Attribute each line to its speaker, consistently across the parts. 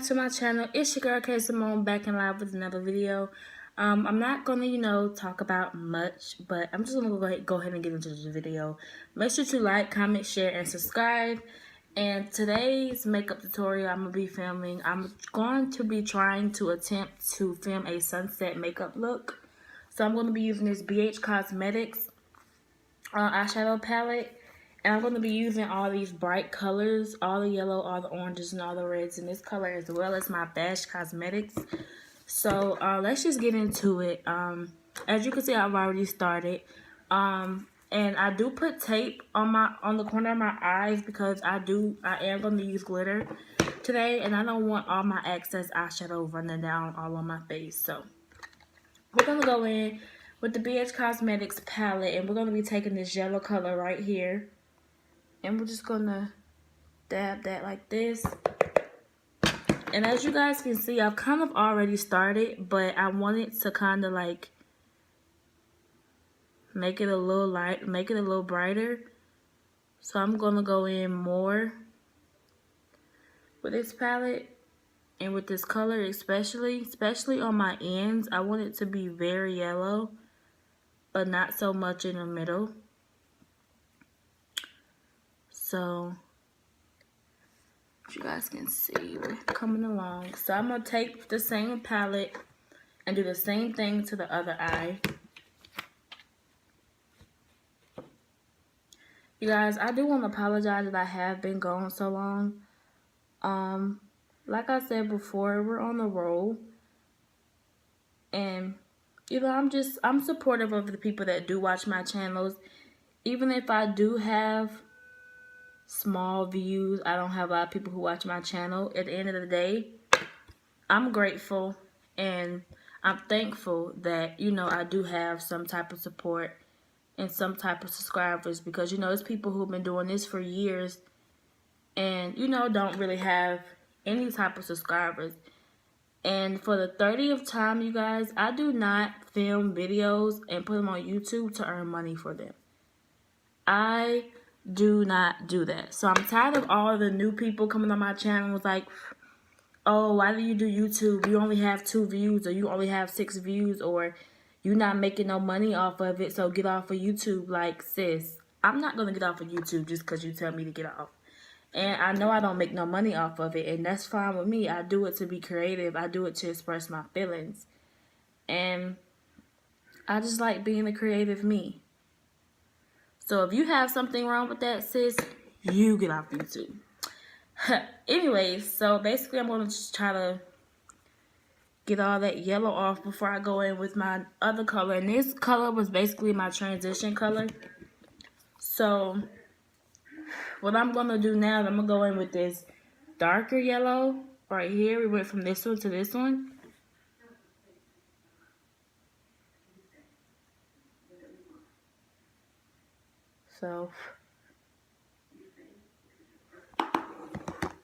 Speaker 1: to my channel. It's your girl K Simone back in live with another video. I'm not gonna, talk about much, but I'm just gonna go ahead and get into the video. Make sure to like, comment, share, and subscribe. And today's makeup tutorial I'm gonna be filming. I'm going to be trying to attempt to film a sunset makeup look. So I'm gonna be using this BH Cosmetics eyeshadow palette. And I'm going to be using all these bright colors, all the yellow, all the oranges, and all the reds in this color, as well as my BH Cosmetics. So let's just get into it. As you can see, I've already started. And I do put tape on the corner of my eyes because I am going to use glitter today, and I don't want all my excess eyeshadow running down all on my face. So we're going to go in with the BH Cosmetics palette, and we're going to be taking this yellow color right here. And we're just gonna dab that like this. And as you guys can see, I've kind of already started, but I wanted to kind of like make it a little light, make it a little brighter. So I'm gonna go in more with this palette and with this color, especially on my ends. I want it to be very yellow, but not so much in the middle. So you guys can see we're coming along. So I'm gonna take the same palette and do the same thing to the other eye. You guys, I do want to apologize that I have been gone so long. Like I said before, we're on the roll, and I'm supportive of the people that do watch my channels. Even if I do have small views, I don't have a lot of people who watch my channel. At the end of the day, I'm grateful and I'm thankful that I do have some type of support and some type of subscribers, because it's people who've been doing this for years and don't really have any type of subscribers. And for the 30th time, you guys, I do not film videos and put them on YouTube to earn money for them. I do not do that. So I'm tired of all the new people coming on my channel was like, oh, why do you do YouTube? You only have 2 views, or you only have 6 views, or you're not making no money off of it, so get off of YouTube. Like, sis, I'm not going to get off of YouTube just because you tell me to get off. And I know I don't make no money off of it, and that's fine with me. I do it to be creative. I do it to express my feelings. And I just like being a creative me. So if you have something wrong with that, sis, you get off YouTube. Anyways, so basically I'm going to just try to get all that yellow off before I go in with my other color. And this color was basically my transition color. So what I'm going to do now is I'm going to go in with this darker yellow right here. We went from this one to this one. So,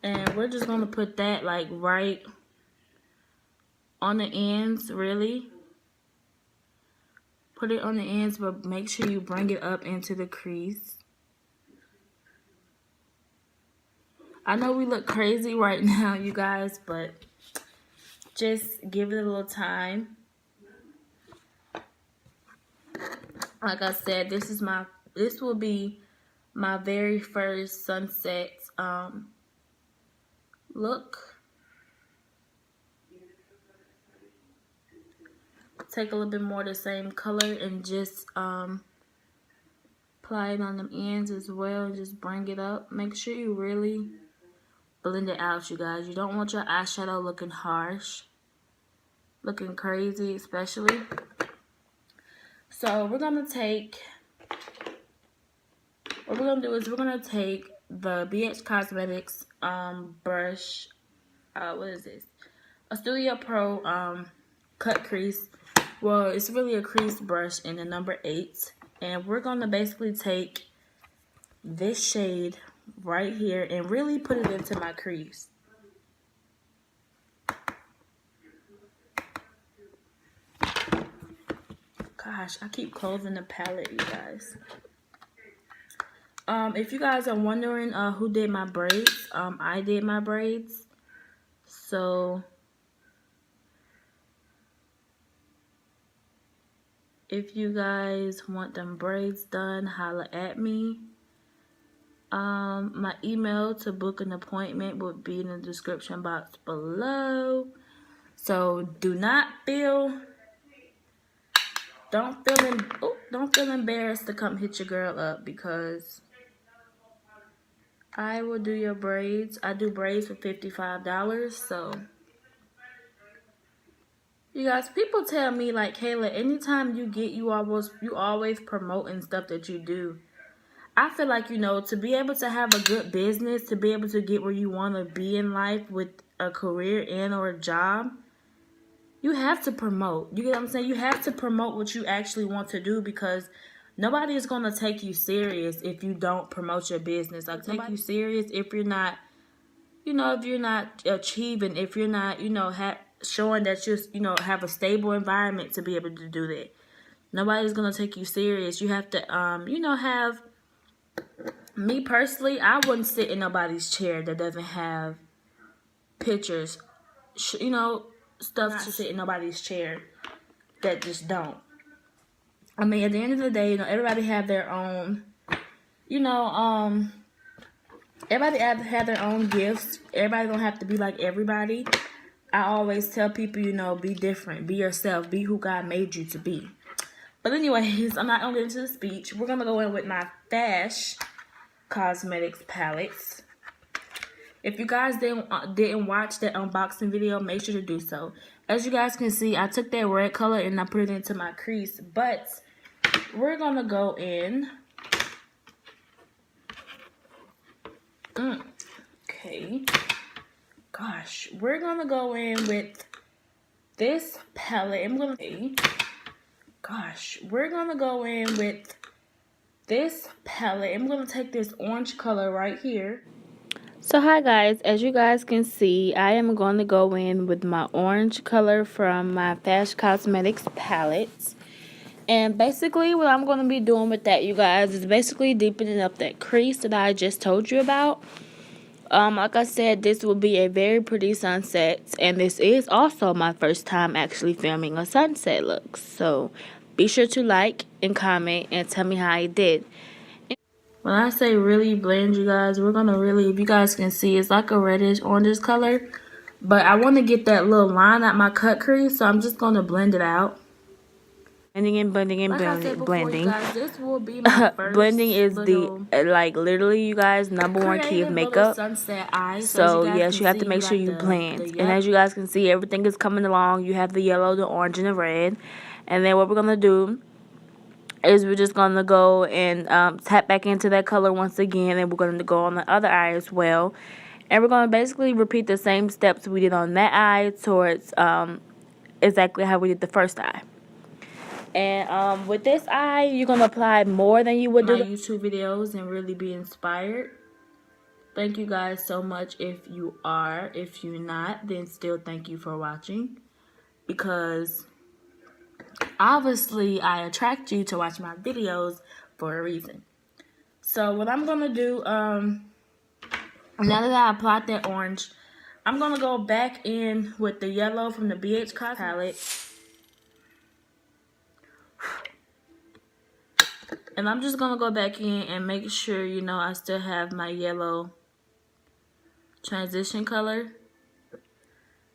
Speaker 1: and we're just going to put that like right on the ends, really. Put it on the ends, but make sure you bring it up into the crease. I know we look crazy right now, you guys, but just give it a little time. Like I said, this will be my very first sunset look. Take a little bit more of the same color and just apply it on them ends as well. Just bring it up. Make sure you really blend it out, you guys. You don't want your eyeshadow looking harsh, looking crazy, especially. So we're gonna take, what we're gonna do is we're gonna take the BH Cosmetics brush. What is this? A Studio Pro cut crease. Well, it's really a crease brush in the number 8, and we're gonna basically take this shade right here and really put it into my crease. Gosh, I keep closing the palette, you guys. If you guys are wondering who did my braids, I did my braids. So if you guys want them braids done, holla at me. My email to book an appointment would be in the description box below. So don't feel embarrassed to come hit your girl up, because I will do your braids. I do braids for $55. So you guys, people tell me like, Kayla, anytime you always promoting stuff that you do. I feel like, to be able to have a good business, to be able to get where you want to be in life with a career and or a job, you have to promote. You get what I'm saying? You have to promote what you actually want to do, because nobody is going to take you serious if you don't promote your business. Like, take you serious if you're not, if you're not achieving, if you're not, showing that you, have a stable environment to be able to do that. Nobody's going to take you serious. You have to, have... Me personally, I wouldn't sit in nobody's chair that doesn't have pictures. Stuff to sit in nobody's chair that just don't. I mean, at the end of the day, everybody have their own, everybody have their own gifts. Everybody don't have to be like everybody. I always tell people, be different, be yourself, be who God made you to be. But anyways, I'm not going to get into the speech. We're going to go in with my Fash Cosmetics palettes. If you guys didn't watch that unboxing video, make sure to do so. As you guys can see, I took that red color and I put it into my crease. But we're going to go in. Okay. Gosh, we're going to go in with this palette. We're going to go in with this palette. I'm going to take this orange color right here. So hi guys, as you guys can see, I am going to go in with my orange color from my Fash Cosmetics palettes. And basically what I'm going to be doing with that, you guys, is basically deepening up that crease that I just told you about. Like I said, this will be a very pretty sunset, and this is also my first time actually filming a sunset look. So be sure to like and comment and tell me how I did. When I say really blend, you guys, we're going to really, if you guys can see, it's like a reddish orange color. But I want to get that little line at my cut crease, so I'm just going to blend it out. Blending and blending and blending. Guys, this will be my first blending is like literally, you guys, #1 key of makeup. Sunset eyes. So yes, you have to make sure you blend. And as you guys can see, everything is coming along. You have the yellow, the orange, and the red. And then what we're going to do is we're just going to go and tap back into that color once again, and we're going to go on the other eye as well. And we're going to basically repeat the same steps we did on that eye towards exactly how we did the first eye. And with this eye, you're going to apply more than you would do my YouTube videos and really be inspired. Thank you guys so much if you are. If you're not, then still thank you for watching, because obviously I attract you to watch my videos for a reason. So what I'm going to do, now that I applied that orange, I'm going to go back in with the yellow from the BH Cosmetics palette. And I'm just going to go back in and make sure, I still have my yellow transition color.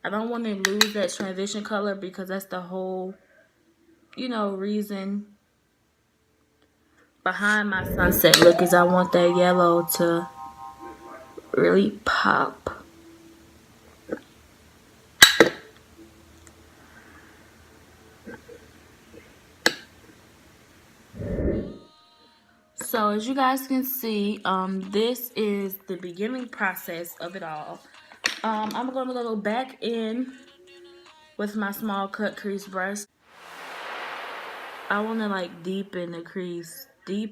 Speaker 1: I don't want to lose that transition color, because that's the whole, reason behind my sunset look, is I want that yellow to really pop. So as you guys can see, this is the beginning process of it all. I'm going to go back in with my small cut crease brush. I want to like deepen the crease, I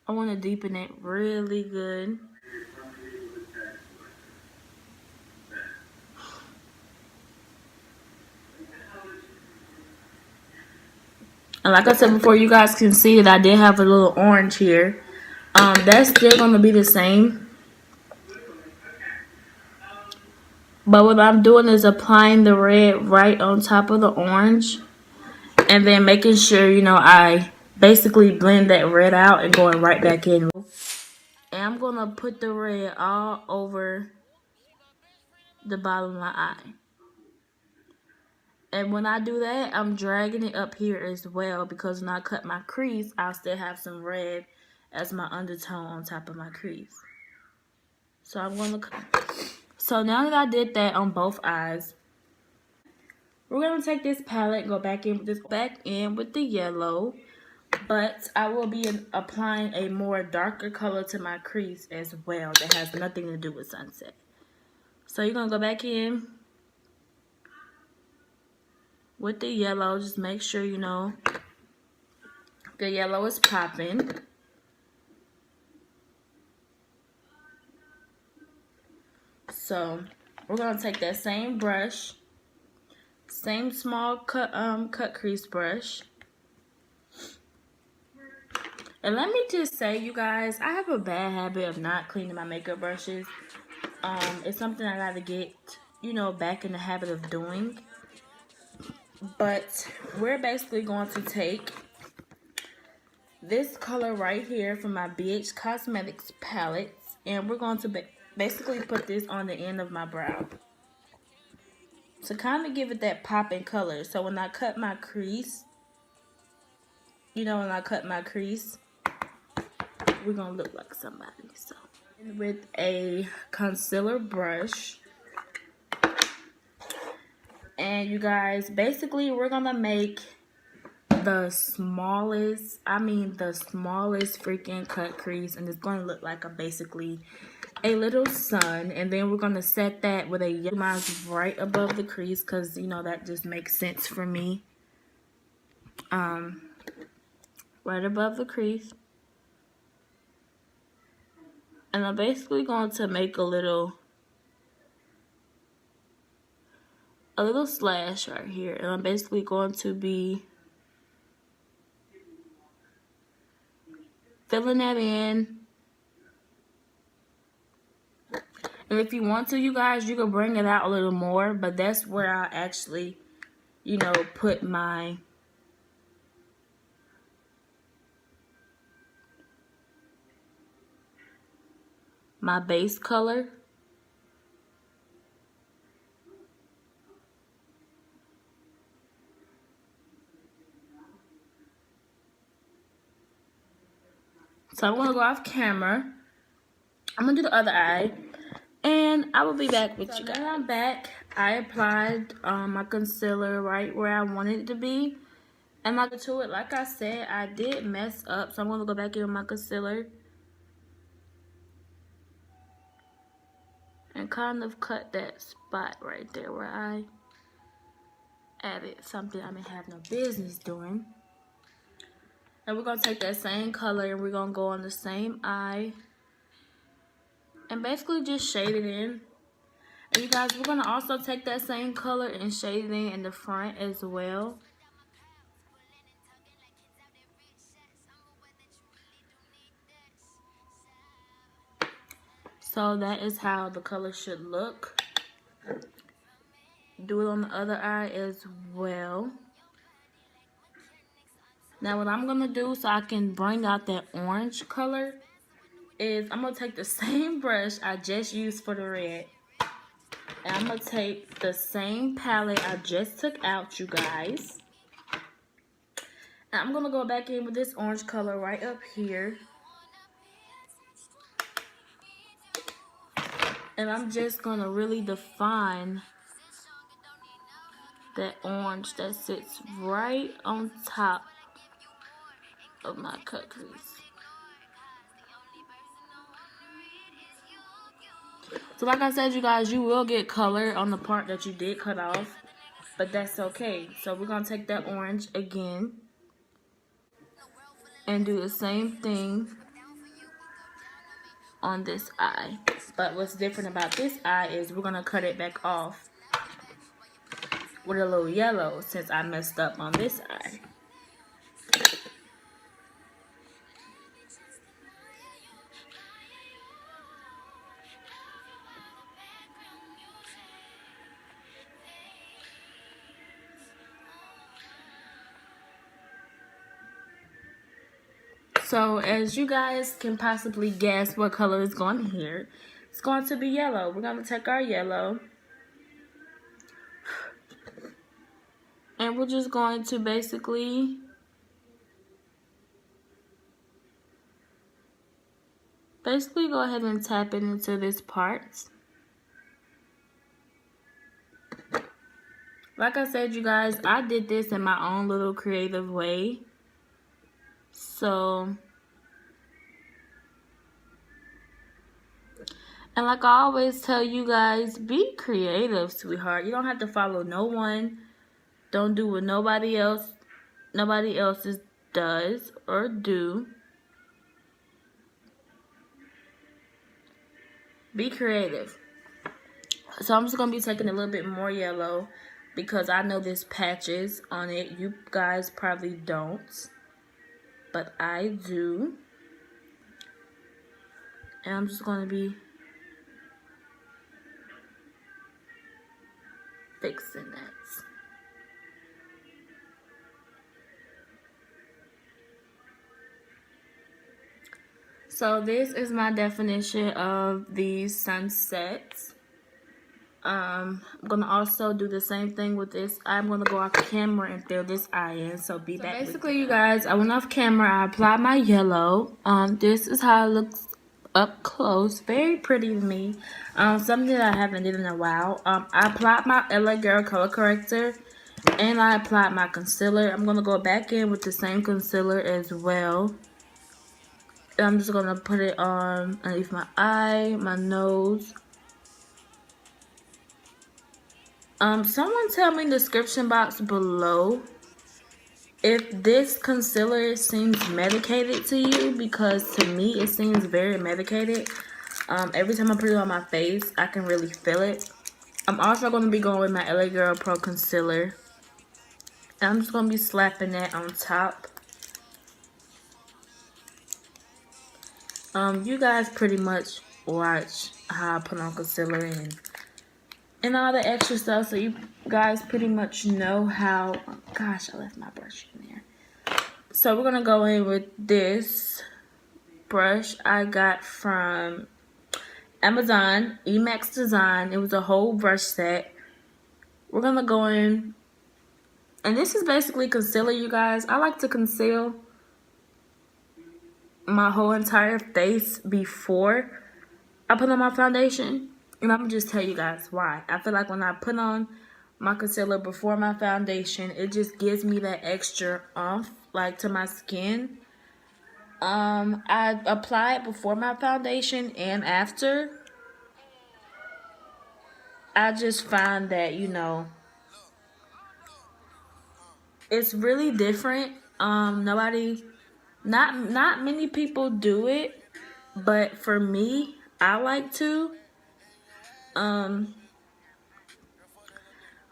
Speaker 1: want to deepen it really good. And like I said before, you guys can see that I did have a little orange here. That's still gonna be the same. But what I'm doing is applying the red right on top of the orange. And then making sure, you know, I basically blend that red out and going right back in. And I'm gonna put the red all over the bottom of my eye. And when I do that, I'm dragging it up here as well, because when I cut my crease, I'll still have some red as my undertone on top of my crease. So I'm gonna, so now that I did that on both eyes, we're gonna take this palette, go back in with the yellow, but I will be applying a more darker color to my crease as well that has nothing to do with sunset. So you're gonna go back in with the yellow. Just make sure, you know, the yellow is popping. So we're gonna take that same brush, same small cut crease brush. And let me just say, you guys, I have a bad habit of not cleaning my makeup brushes. It's something I gotta get, you know, back in the habit of doing. But we're basically going to take this color right here from my BH Cosmetics palettes, and we're going to basically put this on the end of my brow to kind of give it that popping color. So when I cut my crease, you know, when I cut my crease, we're gonna look like somebody. So with a concealer brush, and you guys, basically we're gonna make the smallest freaking cut crease, and it's gonna look like basically a little sun. And then we're gonna set that with a yellow line right above the crease, because you know that just makes sense for me. Right above the crease, and I'm basically going to make a little slash right here, and I'm basically going to be filling that in. And if you want to, you guys, you can bring it out a little more, but that's where I actually, you know, put my base color. So I'm gonna go off camera. I'm gonna do the other eye, and I will be back with you guys. Now I'm back. I applied my concealer right where I wanted it to be, and to it, like I said, I did mess up, so I'm gonna go back in with my concealer and kind of cut that spot right there where I added something I may have no business doing. And we're gonna take that same color and we're gonna go on the same eye and basically just shade it in. And you guys, we're gonna also take that same color and shade it in the front as well. So that is how the color should look. Do it on the other eye as well. Now what I'm gonna do so I can bring out that orange color is I'm gonna take the same brush I just used for the red. And I'm gonna take the same palette I just took out, you guys. And I'm gonna go back in with this orange color right up here. And I'm just gonna really define that orange that sits right on top of my cut crease. So like I said, you guys, you will get color on the part that you did cut off, but that's okay. So we're gonna take that orange again and do the same thing on this eye. But what's different about this eye is we're gonna cut it back off with a little yellow since I messed up on this eye. So as you guys can possibly guess what color is going here, it's going to be yellow. We're going to take our yellow and we're just going to basically go ahead and tap it into this part. Like I said, you guys, I did this in my own little creative way. So, and like I always tell you guys, be creative, sweetheart. You don't have to follow no one. Don't do what nobody else does or do. Be creative. So I'm just going to be taking a little bit more yellow because I know there's patches on it. You guys probably don't, but I do. And I'm just going to be fixing that. So this is my definition of these sunsets. I'm going to also do the same thing with this. I'm going to go off camera and fill this eye in. So basically, you guys, I went off camera. I applied my yellow. This is how it looks up close. Very pretty to me. Something that I haven't did in a while. I applied my LA Girl color corrector. And I applied my concealer. I'm going to go back in with the same concealer as well. I'm just going to put it on underneath my eye, my nose. Someone tell me in the description box below if this concealer seems medicated to you, because to me it seems very medicated. Every time I put it on my face, I can really feel it. I'm also going to be going with my LA Girl Pro Concealer. And I'm just going to be slapping that on top. You guys pretty much watch how I put on concealer and all the extra stuff, so you guys pretty much know how. Oh, gosh, I left my brush in there. So we're gonna go in with this brush I got from Amazon, Emax Design. It was a whole brush set. We're gonna go in, and this is basically concealer, you guys. I like to conceal my whole entire face before I put on my foundation. And I'm gonna just tell you guys why. I feel like when I put on my concealer before my foundation, it just gives me that extra oomph, like, to my skin. I apply it before my foundation and after. I just find that, you know, it's really different. Not many people do it, but for me, I like to.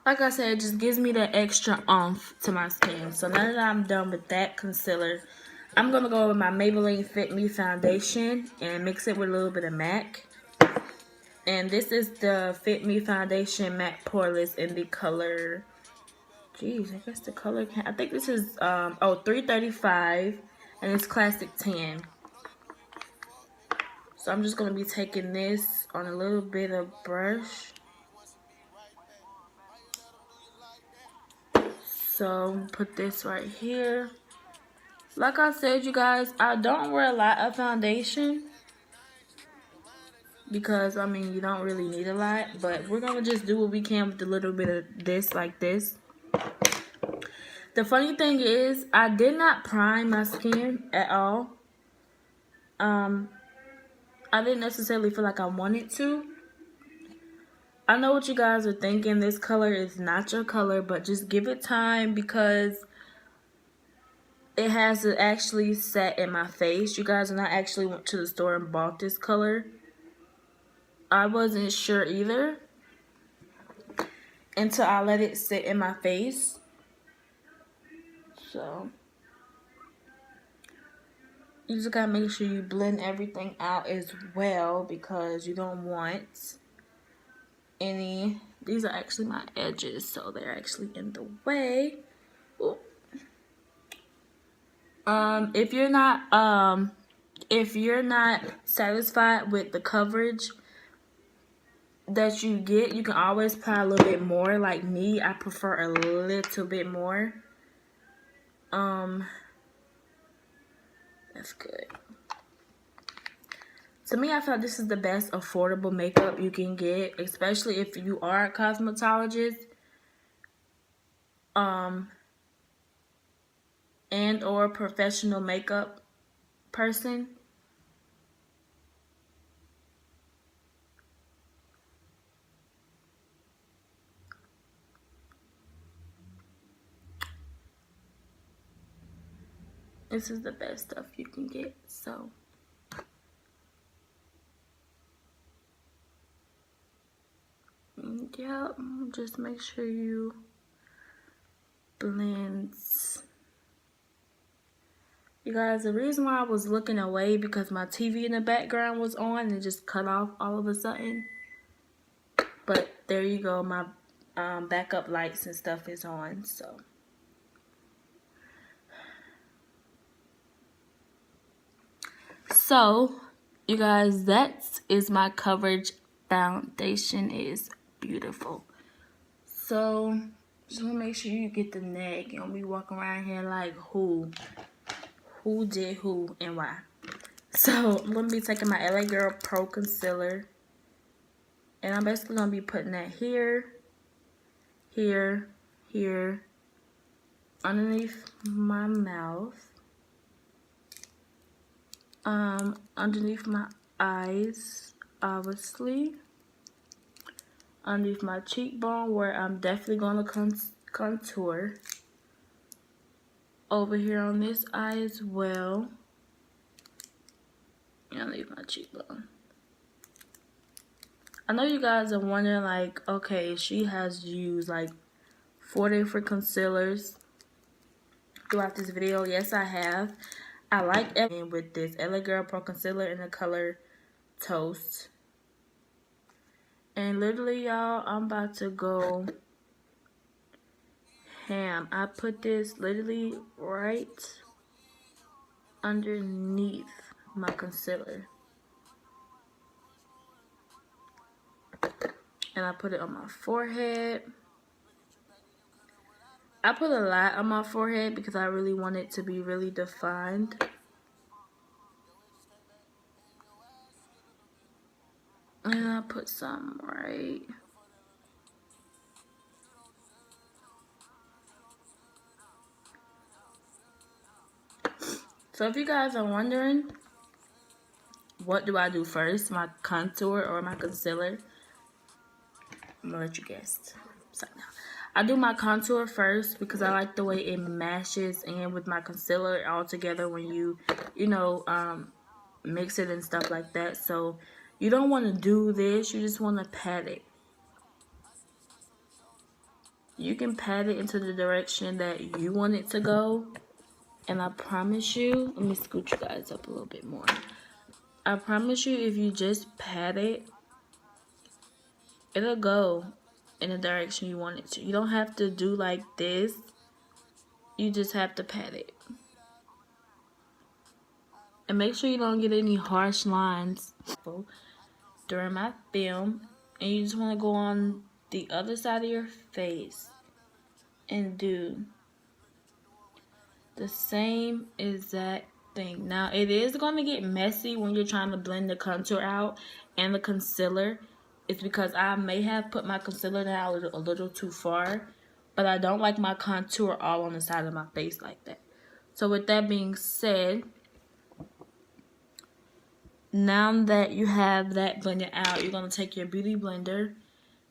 Speaker 1: Like I said, it just gives me that extra oomph to my skin. So now that I'm done with that concealer, I'm going to go with my Maybelline Fit Me foundation and mix it with a little bit of MAC. And this is the Fit Me foundation matte poreless in the color, geez, I guess the color, I think this is 335, and it's classic tan. So I'm just going to be taking this on a little bit of brush. So put this right here. Like I said, you guys, I don't wear a lot of foundation because, I mean, you don't really need a lot. But we're going to just do what we can with a little bit of this, like this. The funny thing is, I did not prime my skin at all. I didn't necessarily feel like I wanted to. I know what you guys are thinking. This color is not your color, but just give it time because it has to actually set in my face. You guys, when I actually went to the store and bought this color, I wasn't sure either until I let it sit in my face. So you just gotta make sure you blend everything out as well, because you don't want any, these are actually my edges, so they're actually in the way. Ooh. If you're not satisfied with the coverage that you get, you can always apply a little bit more. Like me, I prefer a little bit more. That's good. To me, I feel like this is the best affordable makeup you can get, especially if you are a cosmetologist, and or professional makeup person. This is the best stuff you can get. So yeah, just make sure you blend. You guys, the reason why I was looking away because my TV in the background was on and it just cut off all of a sudden. But there you go, my backup lights and stuff is on. So you guys, that is my coverage foundation. It is beautiful. So just want to make sure you get the neck. You don't be walking around here like who did who and why. So I'm going to be taking my LA Girl Pro Concealer. And I'm basically going to be putting that here, here, here, underneath my mouth, underneath my eyes, obviously, underneath my cheekbone where I'm definitely going to contour, over here on this eye as well, and underneath my cheekbone. I know you guys are wondering, like, okay, she has used like 4 different concealers throughout this video. Yes, I have. I like everything with this LA Girl Pro Concealer in the color Toast. And literally, y'all, I'm about to go ham. I put this literally right underneath my concealer. And I put it on my forehead. I put a lot on my forehead because I really want it to be really defined. And I put some right. So if you guys are wondering, what do I do first? My contour or my concealer? I'm gonna let you guess. So now, I do my contour first because I like the way it mashes in with my concealer all together when you mix it and stuff like that. So you don't want to do this. You just want to pat it. You can pat it into the direction that you want it to go. And I promise you, let me scoot you guys up a little bit more. I promise you, if you just pat it, it'll go in the direction you want it to. You don't have to do like this. You just have to pat it. And make sure you don't get any harsh lines during my film. And you just want to go on the other side of your face and do the same exact thing. Now, it is going to get messy when you're trying to blend the contour out and the concealer. It's because I may have put my concealer down a little too far, but I don't like my contour all on the side of my face like that. So with that being said, now that you have that blended out, you're going to take your beauty blender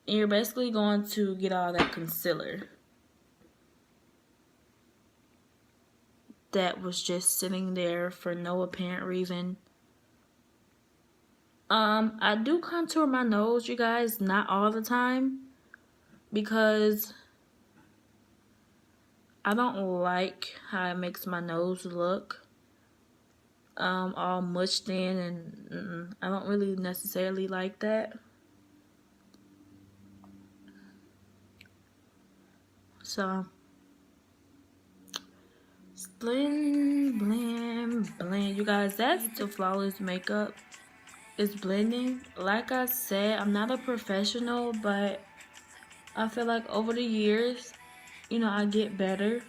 Speaker 1: and you're basically going to get all that concealer that was just sitting there for no apparent reason. I do contour my nose, you guys, not all the time, because I don't like how it makes my nose look all mushed in, and I don't really necessarily like that. So Blend, blend, blend. You guys, that's the flawless makeup. It's blending. Like I said, I'm not a professional, but I feel like over the years, you know, I get better.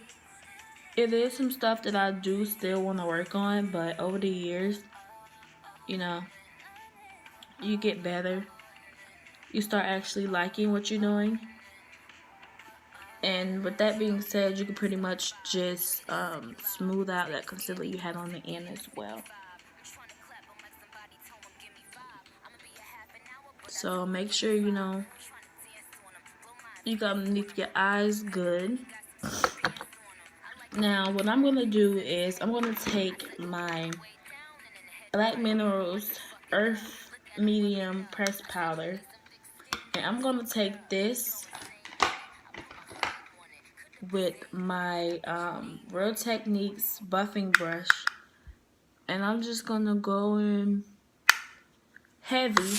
Speaker 1: It is some stuff that I do still want to work on, but over the years, you know, you get better. You start actually liking what you're doing. And with that being said, you can pretty much just smooth out that concealer you had on the end as well. So make sure, you know, you got underneath your eyes good. Now, what I'm going to do is I'm going to take my Black Minerals Earth Medium Pressed Powder. And I'm going to take this with my Real Techniques buffing brush. And I'm just going to go in heavy.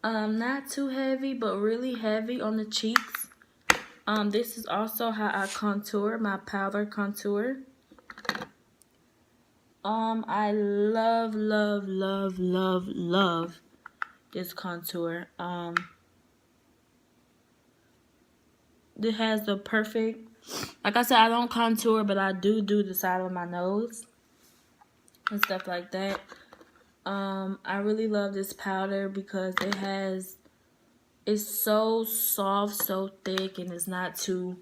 Speaker 1: Not too heavy, but really heavy on the cheeks. This is also how I contour, my powder contour. I love, love, love, love, love this contour. It has the perfect, like I said, I don't contour, but I do the side of my nose and stuff like that. I really love this powder because it's so soft, so thick, and it's not too,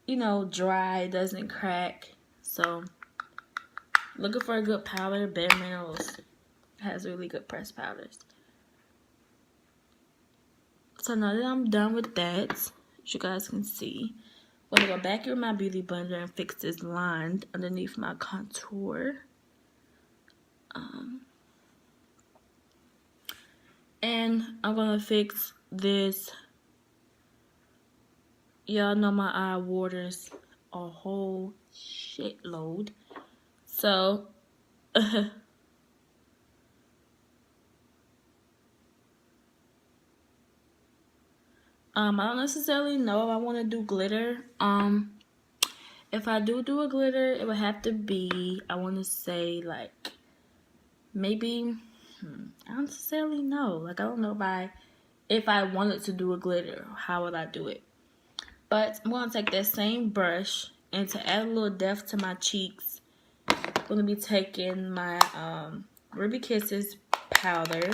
Speaker 1: you know, dry. It doesn't crack. So, looking for a good powder, Bare Minerals has really good pressed powders. So now that I'm done with that, as you guys can see, I'm going to go back in my beauty blender and fix this line underneath my contour. And I'm going to fix this. Y'all know my eye waters a whole shitload. So, I don't necessarily know if I want to do glitter. If I do a glitter, it would have to be, I want to say, like, maybe, I don't necessarily know. Like, I don't know if I wanted to do a glitter, how would I do it? But I'm going to take that same brush, and to add a little depth to my cheeks, I'm going to be taking my Ruby Kisses powder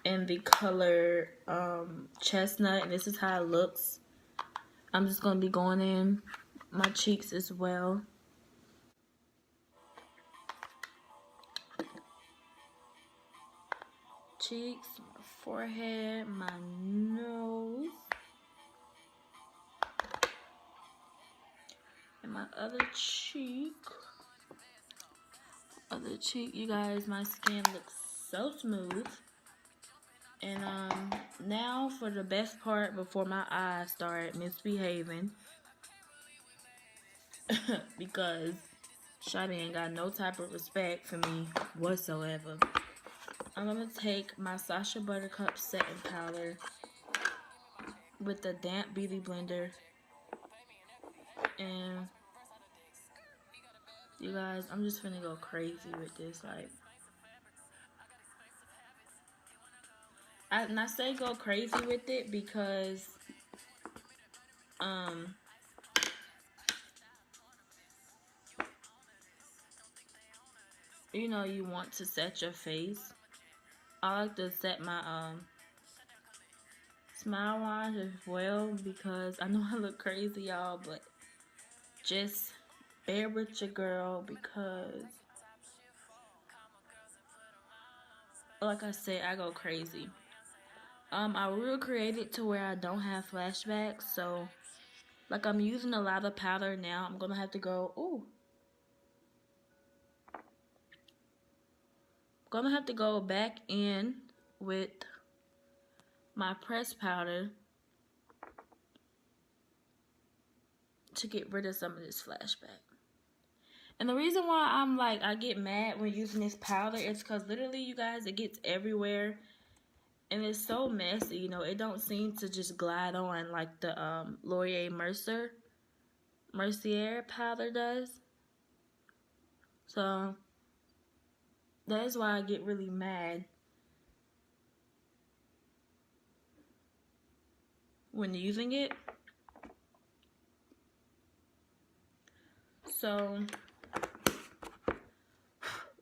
Speaker 1: in the color Chestnut, and this is how it looks. I'm just going to be going in my cheeks as well. Cheeks, my forehead, my nose, and my other cheek. You guys, my skin looks so smooth. And now for the best part before my eyes start misbehaving. Because Shawty ain't got no type of respect for me whatsoever. I'm going to take my Sacha Buttercup setting powder with the damp beauty blender. And you guys, I'm just finna go crazy with this. Like, I say go crazy with it because you know, you want to set your face. I like to set my smile lines as well because I know I look crazy, y'all, but just bear with your girl because like I said, I go crazy. I will create it to where I don't have flashbacks, so like I'm using a lot of powder now. I'm gonna have to go back in with my pressed powder to get rid of some of this flashback. And the reason why I'm like, I get mad when using this powder is because literally, you guys, it gets everywhere. And it's so messy, you know. It don't seem to just glide on like the Laurier Mercer. Mercier powder does. So that's why I get really mad when using it. So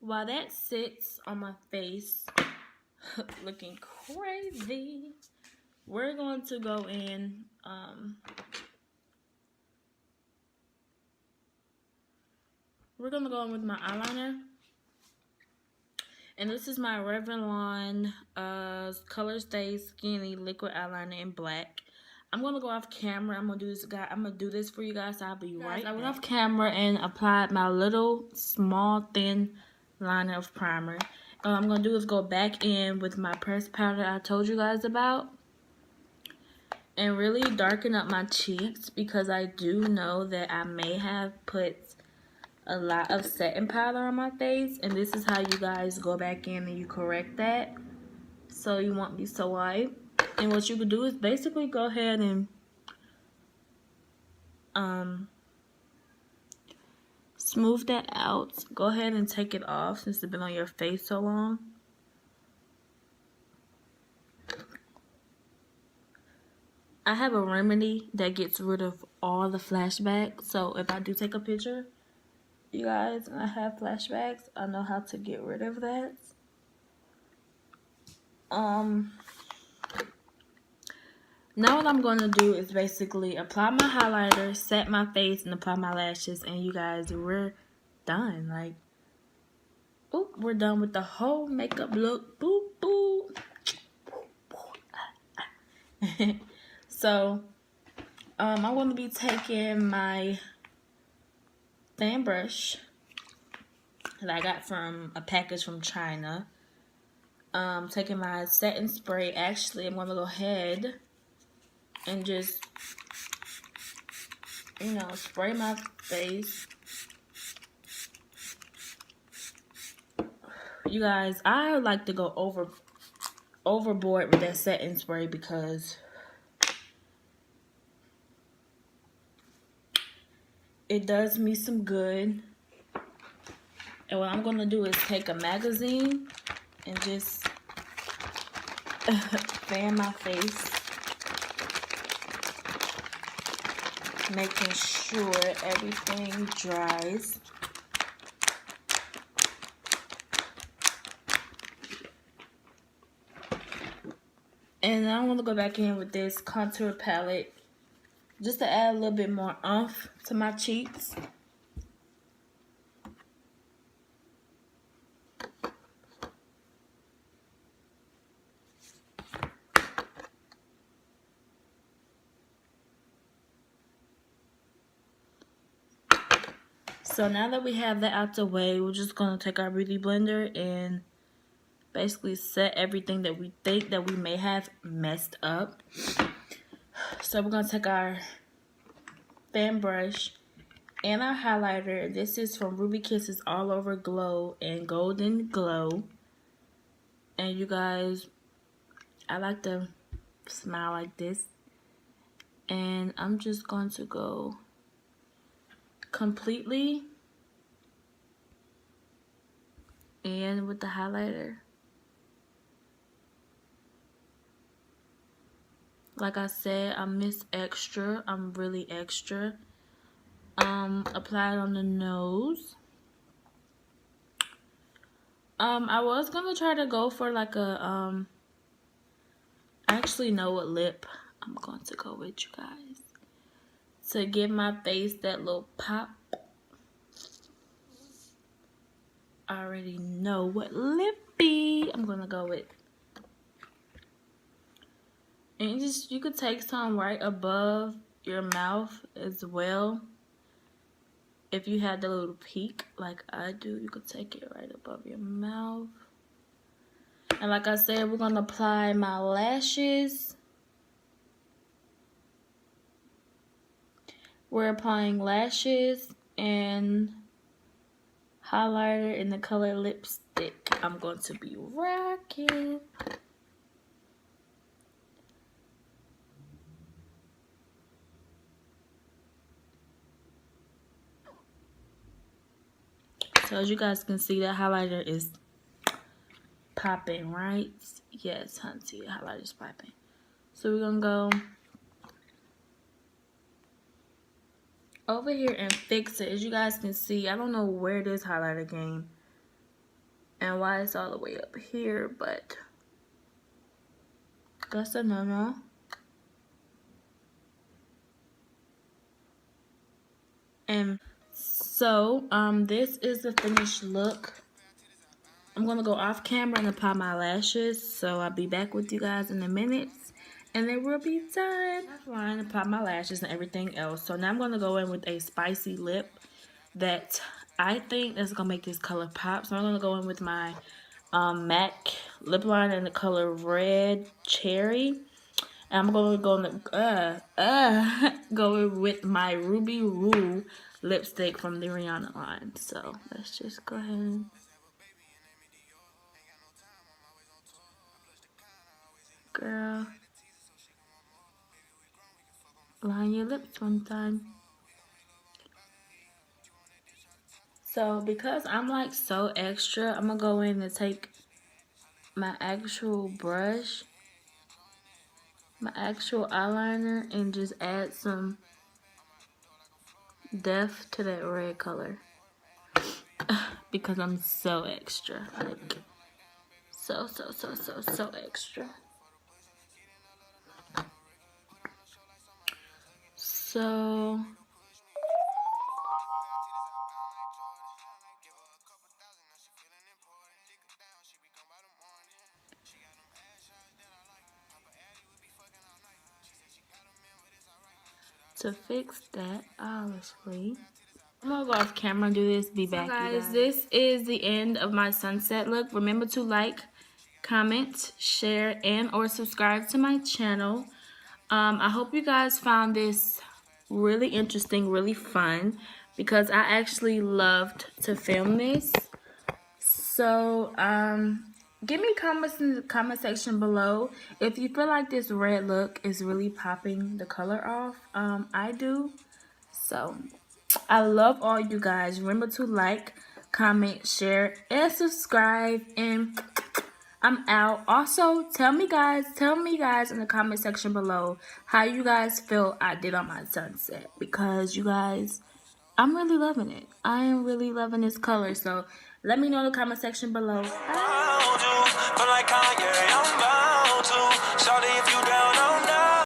Speaker 1: while that sits on my face looking crazy, we're going to go in with my eyeliner. And this is my Revlon Color Stay Skinny Liquid Eyeliner in black. I'm gonna go off camera. I'm gonna do this for you guys. So I'll be right back. I went off camera and applied my little small thin liner of primer. What I'm gonna do is go back in with my pressed powder I told you guys about and really darken up my cheeks, because I do know that I may have put a lot of setting powder on my face, and this is how you guys go back in and you correct that so you won't be so white. And what you could do is basically go ahead and smooth that out. Go ahead and take it off since it's been on your face so long. I have a remedy that gets rid of all the flashbacks, so if I do take a picture, you guys, and I have flashbacks, I know how to get rid of that. Now what I'm going to do is basically apply my highlighter, set my face, and apply my lashes, and you guys, we're done. Like, oop, we're done with the whole makeup look. Boop, boop. So, I'm going to be taking my fan brush that I got from a package from China. Taking my setting spray. Actually, I'm going to go ahead and just, you know, spray my face. You guys, I like to go overboard with that setting spray because it does me some good. And what I'm going to do is take a magazine and just fan my face, making sure everything dries. And I want to go back in with this contour palette just to add a little bit more oomph to my cheeks. So now that we have that out the way, we're just going to take our beauty blender and basically set everything that we think that we may have messed up. So we're going to take our fan brush and our highlighter. This is from Ruby Kisses All Over Glow and Golden Glow. And you guys, I like to smile like this. And I'm just going to go completely in with the highlighter. Like I said, I'm Miss Extra. I'm really extra. Apply it on the nose. I was gonna try to go for like a I actually know what lip I'm going to go with, you guys, to give my face that little pop. I already know what lippy I'm gonna go with. And you could take some right above your mouth as well. If you had the little peak like I do, you could take it right above your mouth. And like I said, we're gonna apply my lashes. We're applying lashes and highlighter in the color lipstick. I'm going to be rocking. So as you guys can see, that highlighter is popping, right? Yes, hunty, the highlighter is popping. So we're gonna go over here and fix it. As you guys can see, I don't know where this highlighter came and why it's all the way up here, but that's a no-no. And so this is the finished look. I'm gonna go off camera and apply my lashes, so I'll be back with you guys in a minute and then we'll be done. I'm fine, apply my lashes and everything else. So now I'm gonna go in with a spicy lip that I think is gonna make this color pop. So I'm gonna go in with my MAC lip liner in the color Red Cherry. And I'm gonna go in the go with my Ruby Woo lipstick from the Rihanna line. So let's just go ahead and girl, line your lips one time. So because I'm like so extra, I'm gonna go in and take my actual brush, my actual eyeliner, and just add some depth to that red color. Because I'm so extra, like so extra. So to fix that, obviously, I'm gonna go off camera and do this, be back, you guys. This is the end of my sunset look. Remember to like, comment, share, and or subscribe to my channel. I hope you guys found this really interesting, really fun, because I actually loved to film this. So, give me comments in the comment section below if you feel like this red look is really popping the color off. I do. So, I love all you guys. Remember to like, comment, share, and subscribe. And I'm out. Also, tell me guys in the comment section below how you guys feel I did on my sunset, because you guys, I'm really loving it. I am really loving this color. So let me know in the comment section below. Bye.